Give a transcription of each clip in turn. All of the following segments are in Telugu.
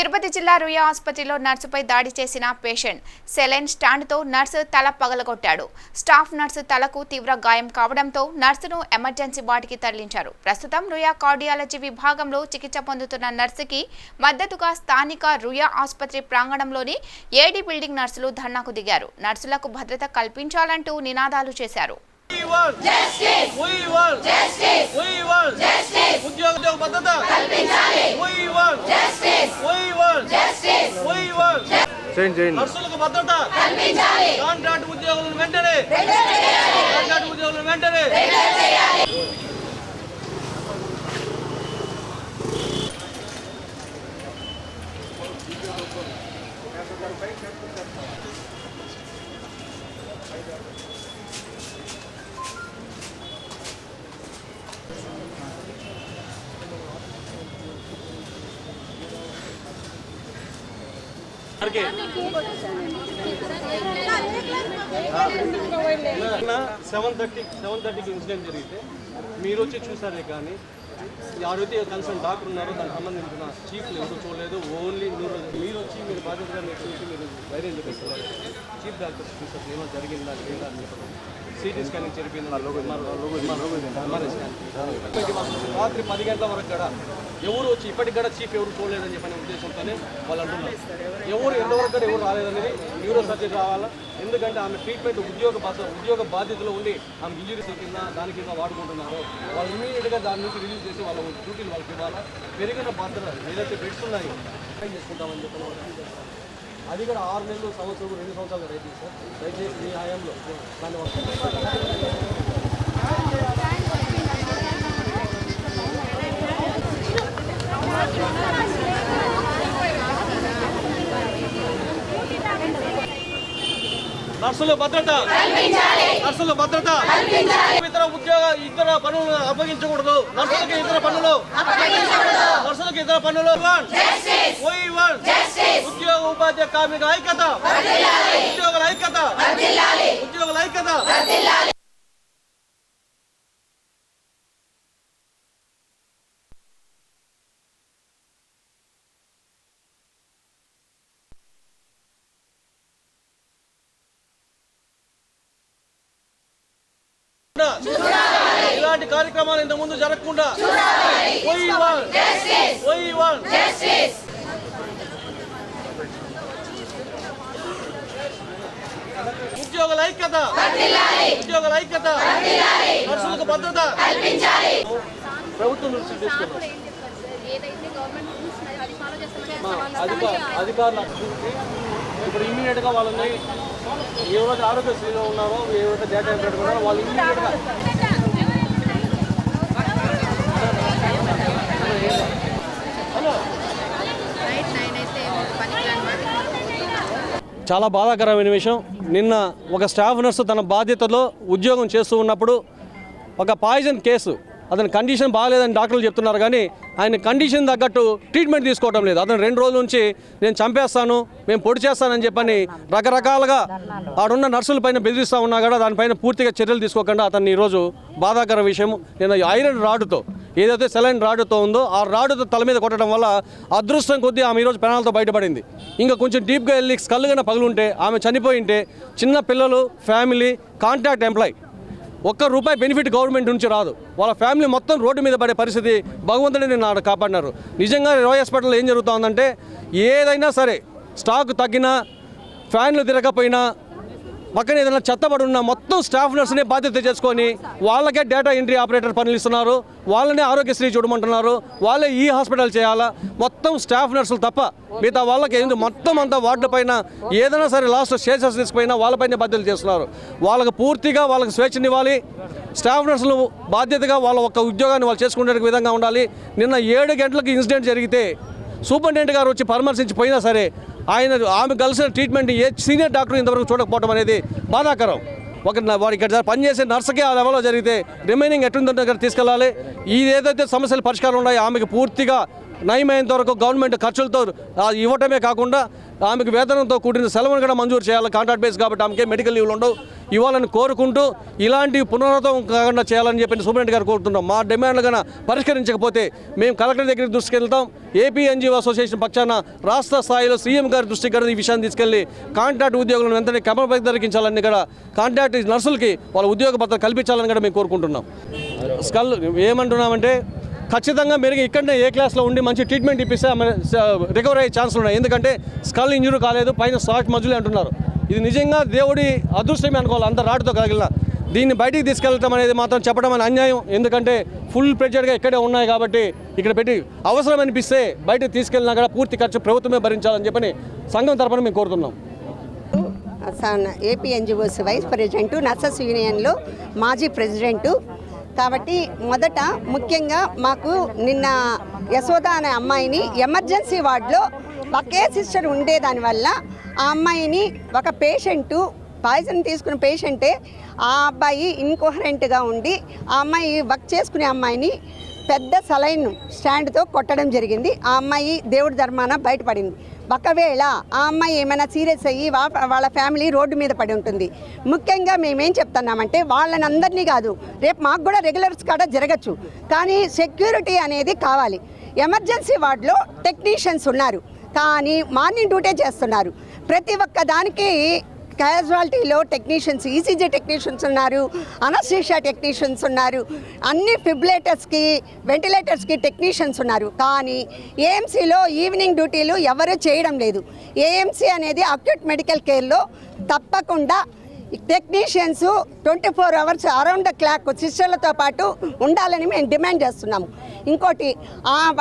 తిరుపతి జిల్లా రుయా ఆసుపత్రిలో నర్సుపై దాడి చేసిన పేషెంట్ సెలైన్ స్టాండ్తో నర్సు తల పగలగొట్టాడు. స్టాఫ్ నర్సు తలకు తీవ్ర గాయం కావడంతో నర్సును ఎమర్జెన్సీ వార్డుకి తరలించారు. ప్రస్తుతం రుయా కార్డియాలజీ విభాగంలో చికిత్స పొందుతున్న నర్సుకి మద్దతుగా స్థానిక రుయా ఆసుపత్రి ప్రాంగణంలోని ఏడీ బిల్డింగ్ నర్సులు ధర్నాకు దిగారు. నర్సులకు భద్రత కల్పించాలంటూ నినాదాలు చేశారు. నర్సులకు భద్రత కాంట్రాక్ట్ ఉద్యోగులను వెంటనే సెవెన్ థర్టీకి ఇన్సిడెంట్ జరిగితే మీరు వచ్చి చూసారే కానీ ఎవరైతే కన్సర్న్ డాక్టర్ ఉన్నారో దానికి సంబంధించిన చీఫ్లు ఎవరు చూడలేదు. ఓన్లీ మీరు వచ్చి మీరు బాధ్యతగా మీరు చూసి మీరు వైద్యం చూపిస్తున్నారు. చీఫ్ డాక్టర్స్ చూసారు ఏమో జరిగిందా లేదా అని చెప్పడం. సిటీ స్కానింగ్ జరిపింది రాత్రి 10 గంటల వరకు కూడా ఎవరు వచ్చి ఇప్పటికి కూడా చీఫ్ ఎవరు చూడలేదని చెప్పిన ఉద్దేశంతోనే వాళ్ళు అంటున్నారు. ఎవరు ఎంతవరకు కూడా ఎవరు రాలేదనేది న్యూరో సర్జరీ రావాలా. ఎందుకంటే ఆమె ట్రీట్మెంట్ ఉద్యోగ బాధ్యతలో ఉండి ఆమె ఇంజరీస్ కింద దాని కింద వాడుకుంటున్నారు. వాళ్ళు ఇమీడియట్గా దాని నుంచి రిలీజ్ చేసి వాళ్ళ డ్యూటీలు వాళ్ళకి ఇవ్వాలా. పెరిగిన బాధ్యత ఏదైతే బెడ్స్ ఉన్నాయో చేసుకుంటామని చెప్పిన అది కూడా 6 నెలలు సంవత్సరం 2 సంవత్సరాలు రైతు సార్. దయచేసి మీ హయాంలో నర్సుల భద్రత ఇతర పనులు అప్పగించకూడదు. నర్సులకి ఇతర పనులు ఉద్యోగ ఉపాధ్యాయ కార్మిక ఐక్యత ఉద్యోగుల ఐక్యత ఇలాంటి కార్యక్రమాలు ఇంత ముందు జరగకుండా ఉద్యోగుల ఐక్యత నర్సులకు భద్రత ప్రభుత్వం దృష్టి తీసుకున్నాం. అధికారులు ఇప్పుడు ఇమీడియట్ గా వాళ్ళని ఎవరైతే ఆరోగ్యశ్రీలో ఉన్నారో ఎవరైతే డేటా ఎంట్రీ పెట్టుకున్నారో వాళ్ళు ఇమీడియట్ గా చాలా బాధాకరమైన విషయం. నిన్న ఒక స్టాఫ్ నర్సు తన బాధ్యతలో ఉద్యోగం చేస్తూ ఉన్నప్పుడు ఒక పాయిజన్ కేసు, అతని కండిషన్ బాగాలేదని డాక్టర్లు చెప్తున్నారు కానీ ఆయన కండిషన్ తగ్గట్టు ట్రీట్మెంట్ తీసుకోవడం లేదు. అతను 2 రోజుల నుంచి నేను చంపేస్తాను, మేము పొడి చేస్తానని చెప్పని రకరకాలుగా ఆడున్న నర్సుల పైన బెదిరిస్తూ ఉన్నా కూడా దానిపైన పూర్తిగా చర్యలు తీసుకోకుండా అతన్ని ఈరోజు బాధాకర విషయం. నేను ఐరన్ రాడ్తో ఏదైతే సెలైన్ రాడ్తో ఉందో ఆ రాడ్తో తల మీద కొట్టడం వల్ల అదృష్టం కొద్దీ ఆమె ఈరోజు పెనాలతో బయటపడింది. ఇంకా కొంచెం డీప్గా వెళ్ళి కళ్ళుగా పగులుంటే ఆమె చనిపోయింటే చిన్న పిల్లలు, family, contract employee ₹1 benefit government నుంచి రాదు. వాళ్ళ ఫ్యామిలీ మొత్తం రోడ్డు మీద పడే పరిస్థితి భగవంతుడిని నిన్న కాపాడినారు. నిజంగా రోయల్ హాస్పిటల్లో ఏం జరుగుతుందంటే ఏదైనా సరే స్టాక్ తగ్గినా, ఫ్యాన్లు తిరగకపోయినా, పక్కన ఏదైనా చెత్తబడి ఉన్న మొత్తం స్టాఫ్ నర్సునే బాధ్యత చేసుకొని వాళ్ళకే డేటా ఎంట్రీ ఆపరేటర్ పనులు ఇస్తున్నారు. వాళ్ళనే ఆరోగ్యశ్రీ చూడమంటున్నారు. వాళ్ళే ఈ హాస్పిటల్ చేయాలా. మొత్తం స్టాఫ్ నర్సులు తప్ప మిగతా వాళ్ళకి ఏంది మొత్తం అంతా వార్డుల పైన ఏదైనా సరే లాస్ట్ స్టేజెస్ తీసుకుపోయినా వాళ్ళపైన బాధ్యతలు చేస్తున్నారు. వాళ్ళకి పూర్తిగా వాళ్ళకి స్వేచ్ఛనివ్వాలి. స్టాఫ్ నర్సులు బాధ్యతగా వాళ్ళ ఒక్క ఉద్యోగాన్ని వాళ్ళు చేసుకునే విధంగా ఉండాలి. నిన్న 7 గంటలకు ఇన్సిడెంట్ జరిగితే సూపరింటెండెంట్ గారు వచ్చి పరామర్శించి పోయినా సరే ఆమె కలిసిన ట్రీట్మెంట్ ఏ సీనియర్ డాక్టర్ ఇంతవరకు చూడకపోవడం అనేది బాధాకరం. వాడు ఇక్కడ పనిచేసే నర్సుకే ఆ లెవెల్లో జరిగితే రిమైనింగ్ ఎట్టుందంటే తీసుకెళ్ళాలి. ఏదైతే సమస్యలు పరిష్కారం ఉన్నాయో ఆమెకు పూర్తిగా నయమైనంత వరకు గవర్నమెంట్ ఖర్చులతో ఇవ్వటమే కాకుండా ఆమెకు వేతనంతో కూడిన సెలవును కూడా మంజూరు చేయాలి. కాంట్రాక్ట్ బేస్ కాబట్టి ఆమెకే మెడికల్ లీవ్లు ఉండవు, ఇవ్వాలని కోరుకుంటూ ఇలాంటి పునరావృతం కాకుండా చేయాలని చెప్పి సూపరింటెండెంట్ గారు కోరుతున్నాం. మా డిమాండ్లు కన్నా పరిష్కరించకపోతే మేము కలెక్టర్ దగ్గరికి దృష్టికి వెళ్తాం. ఏపీ ఎన్జిఓ అసోసియేషన్ పక్షాన రాష్ట్ర స్థాయిలో సీఎం గారి దృష్టికి కూడా ఈ విషయాన్ని తీసుకెళ్లి కాంట్రాక్ట్ ఉద్యోగులను వెంటనే క్రమబద్ధీకరించాలని కూడా కాంట్రాక్ట్ నర్సులకి వాళ్ళ ఉద్యోగ భద్రత కల్పించాలని కూడా మేము కోరుకుంటున్నాం. స్కల్ ఏమంటున్నామంటే ఖచ్చితంగా మెరుగు ఇక్కడనే ఏ క్లాస్లో ఉండి మంచి ట్రీట్మెంట్ ఇప్పిస్తే రికవర్ అయ్యే ఛాన్సులు ఉన్నాయి. ఎందుకంటే స్కల్ ఇంజురీ కాలేదు, పైన షార్ట్ మజ్జులే అంటున్నారు. ఇది నిజంగా దేవుడి అదృష్టమే అనుకోవాలి, అంత రాటుతో కలిగిన. దీన్ని బయటికి తీసుకెళ్తాం అనేది మాత్రం చెప్పడం అని అన్యాయం. ఎందుకంటే ఫుల్ ప్రెజర్గా ఇక్కడే ఉన్నాయి కాబట్టి ఇక్కడ పెట్టి అవసరం అనిపిస్తే బయటకు తీసుకెళ్ళినా కూడా పూర్తి ఖర్చు ప్రభుత్వమే భరించాలని చెప్పని సంఘం తరపున మేము కోరుతున్నాం. AP NGOs vice president, nurses యూనియన్లో మాజీ ప్రెసిడెంటు. కాబట్టి మొదట ముఖ్యంగా మాకు నిన్న యశోద అనే అమ్మాయిని ఎమర్జెన్సీ వార్డులో ఒకే సిస్టర్ ఉండేదానివల్ల ఆ అమ్మాయిని ఒక పేషెంటు పాయిజన్ తీసుకున్న పేషెంటే ఆ అబ్బాయి ఇన్కోహరెంట్గా ఉండి ఆ అమ్మాయి వర్క్ చేసుకునే అమ్మాయిని పెద్ద సలైన్ స్టాండ్తో కొట్టడం జరిగింది. ఆ అమ్మాయి దేవుడి ధర్మాన బయటపడింది. ఒకవేళ ఆ అమ్మాయి ఏమైనా సీరియస్ అయ్యి వాళ్ళ ఫ్యామిలీ రోడ్డు మీద పడి ఉంటుంది. ముఖ్యంగా మేమేం చెప్తున్నామంటే వాళ్ళని అందరినీ కాదు, రేపు మాకు కూడా రెగ్యులర్స్ కాడ జరగచ్చు, కానీ సెక్యూరిటీ అనేది కావాలి. ఎమర్జెన్సీ వార్డులో టెక్నీషియన్స్ ఉన్నారు, కానీ మార్నింగ్ డ్యూటీ చేస్తున్నారు. ప్రతి ఒక్క దానికి క్యాజువాలిటీలో టెక్నీషియన్స్, ఈసీజీ టెక్నీషియన్స్ ఉన్నారు, అనస్థీషియా టెక్నీషియన్స్ ఉన్నారు, అన్ని ఫిబ్రిలేటర్స్కి వెంటిలేటర్స్కి టెక్నీషియన్స్ ఉన్నారు. కానీ ఏఎంసీలో ఈవినింగ్ డ్యూటీలు ఎవరు చేయడం లేదు. ఏఎంసీ అనేది అక్యూట్ మెడికల్ కేర్లో తప్పకుండా technicians 24 hours around the clock సిస్టర్లతో పాటు ఉండాలని మేము డిమాండ్ చేస్తున్నాము. ఇంకోటి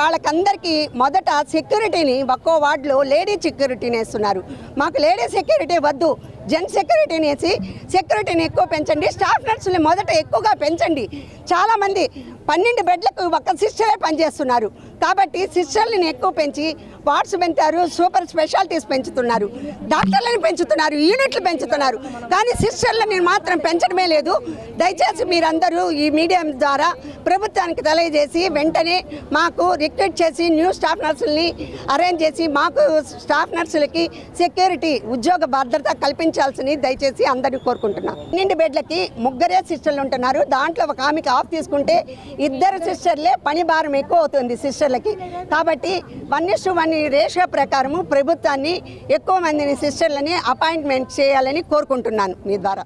వాళ్ళకందరికీ మొదట సెక్యూరిటీని ఒక్కో వార్డులో లేడీ సెక్యూరిటీని వేస్తున్నారు. మాకు లేడీ సెక్యూరిటీ వద్దు, జెంట్స్ సెక్యూరిటీని వేసి సెక్యూరిటీని ఎక్కువ పెంచండి. స్టాఫ్ నర్సులు మొదట ఎక్కువగా పెంచండి. చాలామంది 12 బెడ్లకు ఒక సిస్టరే పనిచేస్తున్నారు. కాబట్టి సిస్టర్లని ఎక్కువ పెంచి వార్డ్స్ పెంచారు, సూపర్ స్పెషాలిటీస్ పెంచుతున్నారు, డాక్టర్లను పెంచుతున్నారు, యూనిట్లు పెంచుతున్నారు, కానీ సిస్టర్లని మాత్రం పెంచడమే లేదు. దయచేసి మీరందరూ ఈ మీడియా ద్వారా ప్రభుత్వానికి తెలియజేసి వెంటనే మాకు రిక్రూట్ చేసి న్యూ స్టాఫ్ నర్సుల్ని అరేంజ్ చేసి మాకు స్టాఫ్ నర్సులకి సెక్యూరిటీ ఉద్యోగ భద్రత కల్పించాల్సింది దయచేసి అందరినీ కోరుకుంటున్నాం. 12 బెడ్లకి 3 సిస్టర్లు ఉంటున్నారు. దాంట్లో ఒక ఆమెకి ఆఫ్ తీసుకుంటే 2 సిస్టర్లే పని భారం ఎక్కువ అవుతుంది సిస్టర్లకి. కాబట్టి 1:1 రేషియో ప్రకారము ప్రభుత్వాన్ని ఎక్కువ మందిని సిస్టర్లని అపాయింట్మెంట్ చేయాలని కోరుకుంటున్నాను మీ ద్వారా.